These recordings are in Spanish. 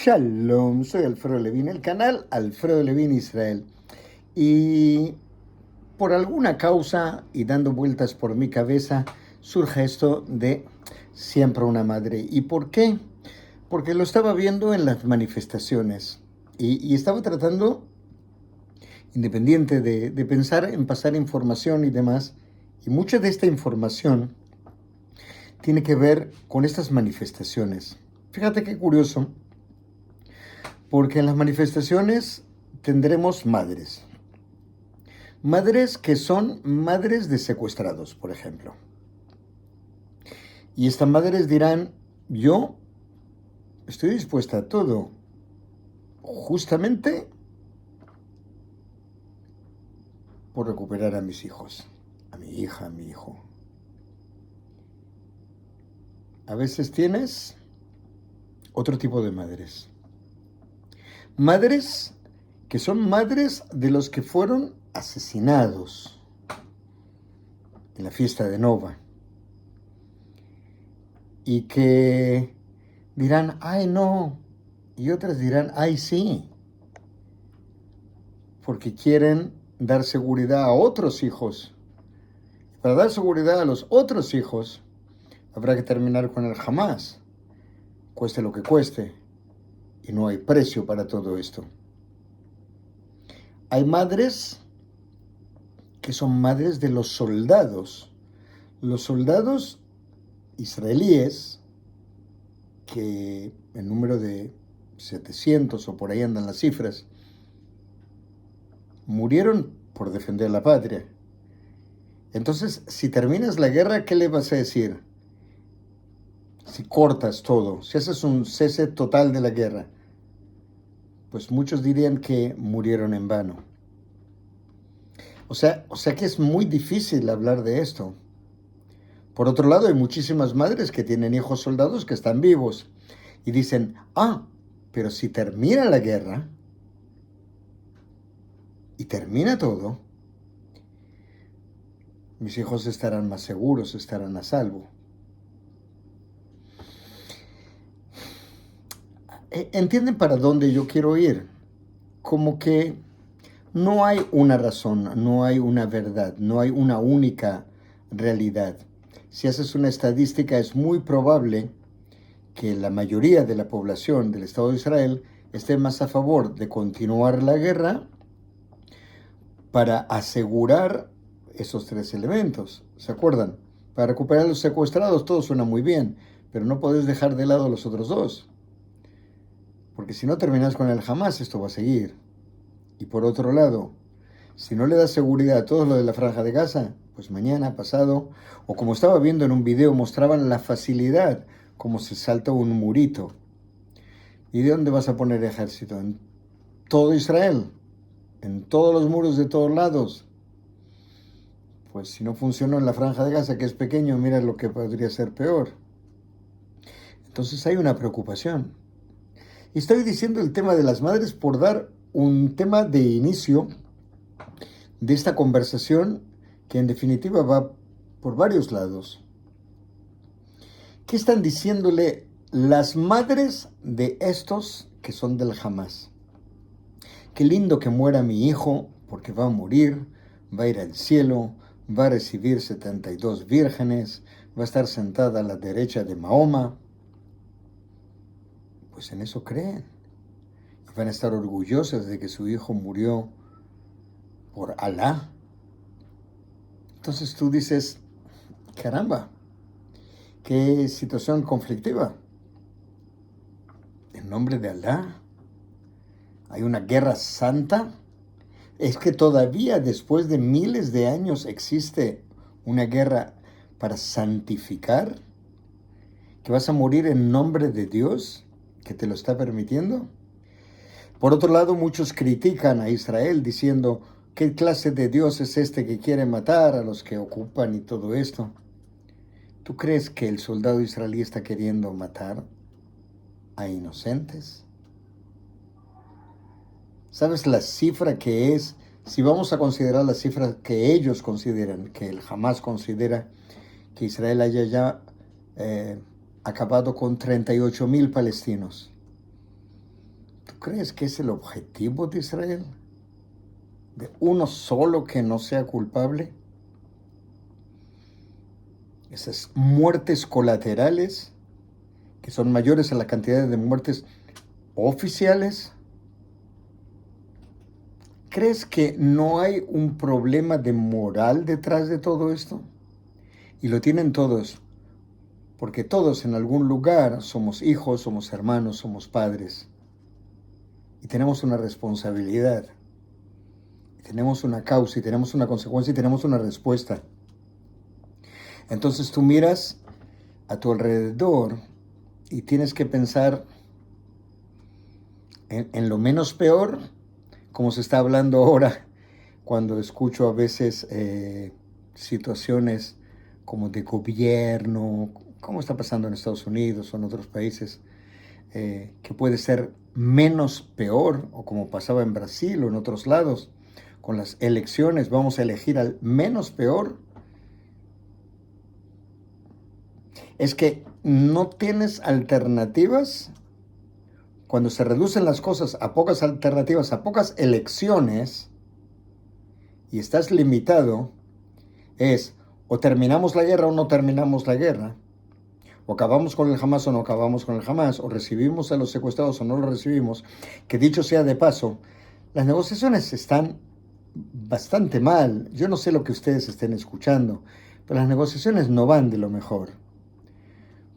Shalom, soy Alfredo Levin, el canal Alfredo Levin Israel. Y por alguna causa y dando vueltas por mi cabeza, surge esto de siempre una madre. ¿Y por qué? Porque lo estaba viendo en las manifestaciones y estaba tratando, independiente de pensar en pasar información y demás, y mucha de esta información tiene que ver con estas manifestaciones. Fíjate qué curioso, porque en las manifestaciones tendremos madres. Madres que son madres de secuestrados, por ejemplo. Y estas madres dirán, yo estoy dispuesta a todo, justamente por recuperar a mis hijos, a mi hija, a mi hijo. A veces tienes otro tipo de madres. Madres que son madres de los que fueron asesinados en la fiesta de Nova. Y que dirán, ay no, y otras dirán, ay sí, porque quieren dar seguridad a otros hijos. Para dar seguridad a los otros hijos, habrá que terminar con el Hamas, cueste lo que cueste, y no hay precio para todo esto. Hay madres que son madres de los soldados israelíes, que en número de 700 o por ahí andan las cifras, murieron por defender la patria. Entonces, si terminas la guerra, ¿qué le vas a decir? Si cortas todo, si haces un cese total de la guerra, pues muchos dirían que murieron en vano. O sea que es muy difícil hablar de esto. Por otro lado, hay muchísimas madres que tienen hijos soldados que están vivos y dicen, pero si termina la guerra y termina todo, mis hijos estarán más seguros, estarán a salvo. ¿Entienden para dónde yo quiero ir? Como que no hay una razón, no hay una verdad, no hay una única realidad. Si haces una estadística, es muy probable que la mayoría de la población del Estado de Israel esté más a favor de continuar la guerra para asegurar esos tres elementos. ¿Se acuerdan? Para recuperar a los secuestrados todo suena muy bien, pero no podés dejar de lado los otros dos. Porque si no terminas con el Hamas, esto va a seguir. Y por otro lado, si no le das seguridad a todo lo de la Franja de Gaza, pues mañana, pasado, o como estaba viendo en un video, mostraban la facilidad como se salta un murito. ¿Y de dónde vas a poner ejército? En todo Israel, en todos los muros de todos lados. Pues si no funcionó en la Franja de Gaza, que es pequeño, mira lo que podría ser peor. Entonces hay una preocupación. Y estoy diciendo el tema de las madres por dar un tema de inicio de esta conversación que en definitiva va por varios lados. ¿Qué están diciéndole las madres de estos que son del Hamas? Qué lindo que muera mi hijo, porque va a morir, va a ir al cielo, va a recibir 72 vírgenes, va a estar sentada a la derecha de Mahoma. Pues en eso creen. Y van a estar orgullosas de que su hijo murió por Alá. Entonces tú dices, caramba, qué situación conflictiva. En nombre de Alá, hay una guerra santa. Es que todavía después de miles de años existe una guerra para santificar, que vas a morir en nombre de Dios, que te lo está permitiendo. Por otro lado, muchos critican a Israel diciendo, ¿qué clase de Dios es este que quiere matar a los que ocupan y todo esto? ¿Tú crees que el soldado israelí está queriendo matar a inocentes? ¿Sabes la cifra que es? Si vamos a considerar la cifra que ellos consideran, que el Hamas considera, que Israel haya ya acabado con 38,000 palestinos. crees que es el objetivo de Israel? ¿De uno solo que no sea culpable? Esas muertes colaterales, que son mayores a la cantidad de muertes oficiales. ¿Crees que no hay un problema de moral detrás de todo esto? Y lo tienen todos, porque todos en algún lugar somos hijos, somos hermanos, somos padres. Y tenemos una responsabilidad, y tenemos una causa, y tenemos una consecuencia, y tenemos una respuesta. Entonces tú miras a tu alrededor y tienes que pensar en lo menos peor, como se está hablando ahora, cuando escucho a veces situaciones como de gobierno, como está pasando en Estados Unidos o en otros países, que puede ser menos peor, o como pasaba en Brasil o en otros lados, con las elecciones vamos a elegir al menos peor. Es que no tienes alternativas. Cuando se reducen las cosas a pocas alternativas, a pocas elecciones, y estás limitado, es o terminamos la guerra o no terminamos la guerra, o acabamos con el Hamas o no acabamos con el Hamas, o recibimos a los secuestrados o no los recibimos, que dicho sea de paso, las negociaciones están bastante mal. Yo no sé lo que ustedes estén escuchando, pero las negociaciones no van de lo mejor,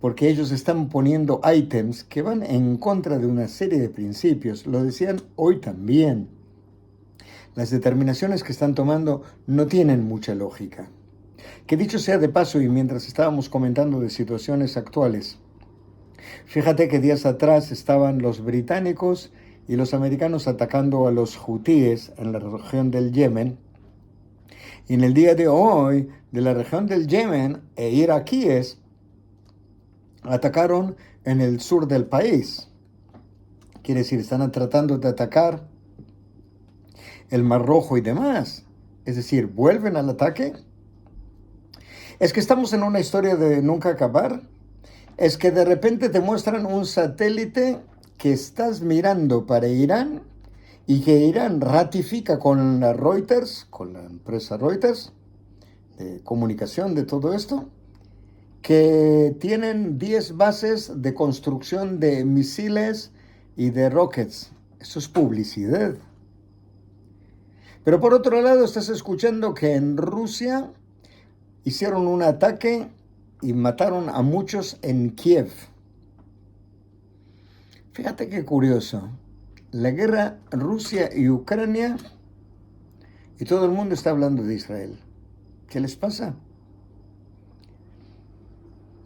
porque ellos están poniendo ítems que van en contra de una serie de principios. Lo decían hoy también. Las determinaciones que están tomando no tienen mucha lógica. Que dicho sea de paso, y mientras estábamos comentando de situaciones actuales, fíjate que días atrás estaban los británicos y los americanos atacando a los hutíes en la región del Yemen. Y en el día de hoy, de la región del Yemen e iraquíes atacaron en el sur del país. Quiere decir, están tratando de atacar el Mar Rojo y demás. Es decir, vuelven al ataque. Es que estamos en una historia de nunca acabar. Es que de repente te muestran un satélite que estás mirando para Irán y que Irán ratifica con la Reuters, con la empresa Reuters, de comunicación de todo esto, que tienen 10 bases de construcción de misiles y de rockets. Eso es publicidad. Pero por otro lado estás escuchando que en Rusia hicieron un ataque y mataron a muchos en Kiev. Fíjate qué curioso. La guerra Rusia y Ucrania, y todo el mundo está hablando de Israel. ¿Qué les pasa?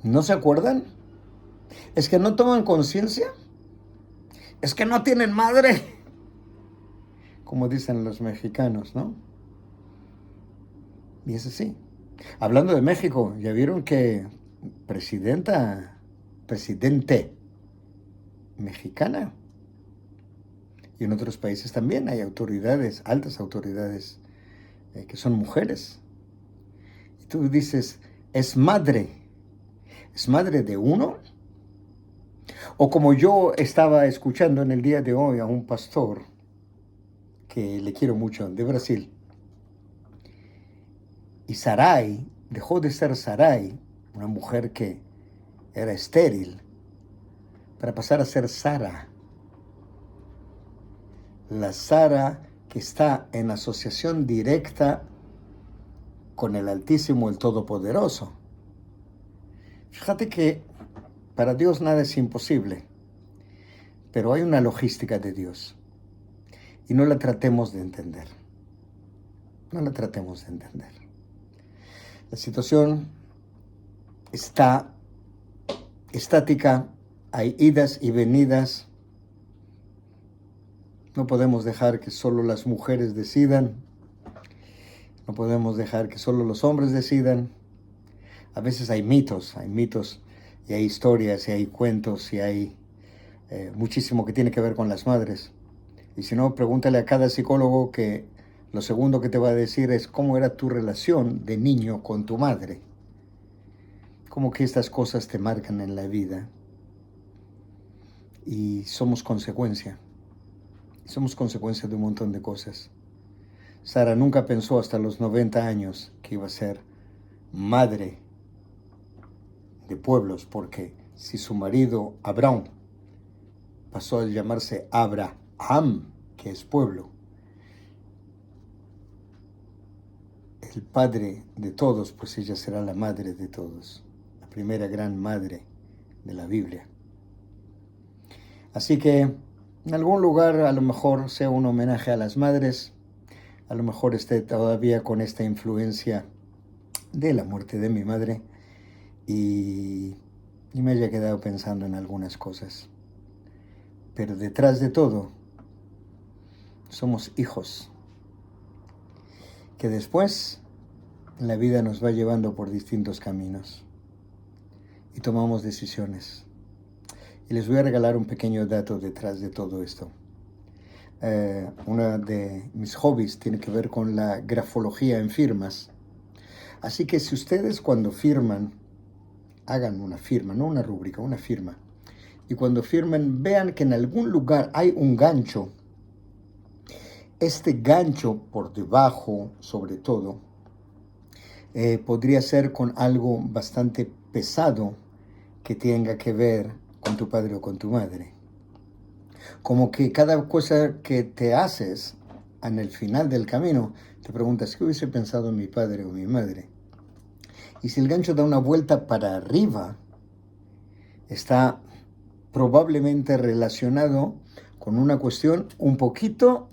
¿No se acuerdan? ¿Es que no toman conciencia? ¿Es que no tienen madre? Como dicen los mexicanos, ¿no? Y es así. Hablando de México, ¿ya vieron que presidente mexicana? Y en otros países también hay autoridades, altas autoridades, que son mujeres. Y tú dices, ¿es madre de uno? O como yo estaba escuchando en el día de hoy a un pastor, que le quiero mucho, de Brasil, y Sarai dejó de ser Sarai, una mujer que era estéril, para pasar a ser Sara. La Sara que está en asociación directa con el Altísimo, el Todopoderoso. Fíjate que para Dios nada es imposible, pero hay una logística de Dios y no la tratemos de entender. No la tratemos de entender. La situación está estática, hay idas y venidas. No podemos dejar que solo las mujeres decidan. No podemos dejar que solo los hombres decidan. A veces hay mitos y hay historias y hay cuentos y hay muchísimo que tiene que ver con las madres. Y si no, pregúntale a cada psicólogo que lo segundo que te va a decir es cómo era tu relación de niño con tu madre. Cómo que estas cosas te marcan en la vida y somos consecuencia. Somos consecuencia de un montón de cosas. Sara nunca pensó hasta los 90 años que iba a ser madre de pueblos, porque si su marido Abraham pasó a llamarse Abraham, que es pueblo, el padre de todos, pues ella será la madre de todos, la primera gran madre de la Biblia. Así que en algún lugar a lo mejor sea un homenaje a las madres, a lo mejor esté todavía con esta influencia de la muerte de mi madre y me haya quedado pensando en algunas cosas. Pero detrás de todo, somos hijos, que después la vida nos va llevando por distintos caminos y tomamos decisiones. Y les voy a regalar un pequeño dato detrás de todo esto. Uno de mis hobbies tiene que ver con la grafología en firmas. Así que si ustedes cuando firman, hagan una firma, no una rúbrica, una firma. Y cuando firmen, vean que en algún lugar hay un gancho. Este gancho por debajo, sobre todo, podría ser con algo bastante pesado que tenga que ver con tu padre o con tu madre. Como que cada cosa que te haces en el final del camino, te preguntas, ¿qué hubiese pensado mi padre o mi madre? Y si el gancho da una vuelta para arriba, está probablemente relacionado con una cuestión un poquito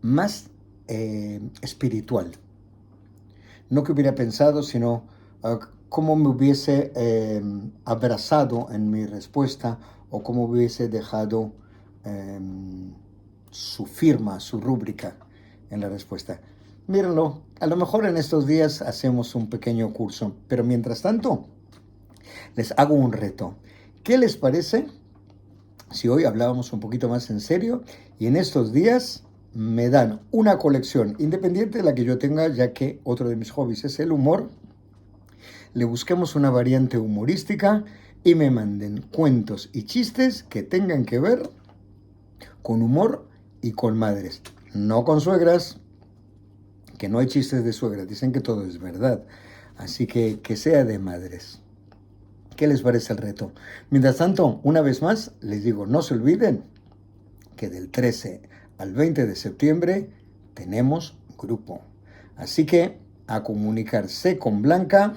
más espiritual. No que hubiera pensado, sino cómo me hubiese abrazado en mi respuesta o cómo hubiese dejado su firma, su rúbrica en la respuesta. Mírenlo, a lo mejor en estos días hacemos un pequeño curso, pero mientras tanto les hago un reto. ¿Qué les parece si hoy hablábamos un poquito más en serio y en estos días me dan una colección independiente de la que yo tenga, ya que otro de mis hobbies es el humor, le busquemos una variante humorística y me manden cuentos y chistes que tengan que ver con humor y con madres, no con suegras, que no hay chistes de suegras, dicen que todo es verdad, así que sea de madres. ¿Qué les parece el reto? Mientras tanto, una vez más, les digo, no se olviden que del 13 al 20 de septiembre tenemos grupo. Así que a comunicarse con Blanca,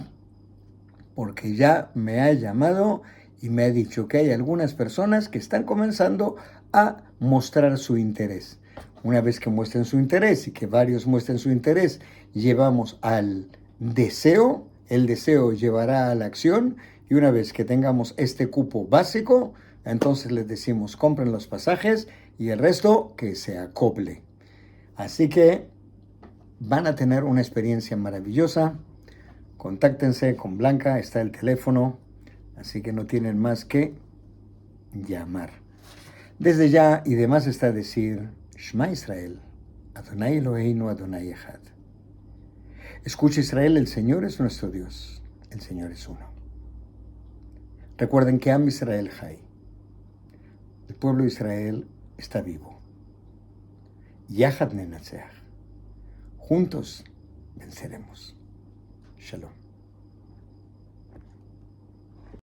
porque ya me ha llamado y me ha dicho que hay algunas personas que están comenzando a mostrar su interés. Una vez que muestren su interés y que varios muestren su interés, llevamos al deseo, el deseo llevará a la acción y una vez que tengamos este cupo básico, entonces les decimos compren los pasajes y el resto que se acople. Así que van a tener una experiencia maravillosa. Contáctense con Blanca, está el teléfono, así que no tienen más que llamar. Desde ya y demás está decir Shema Israel, Adonai Eloheinu Adonai Echad. Escucha Israel, el Señor es nuestro Dios, el Señor es uno. Recuerden que Am Israel Jai, el pueblo de Israel está vivo. Yahad Nenatzeach, juntos venceremos. Shalom.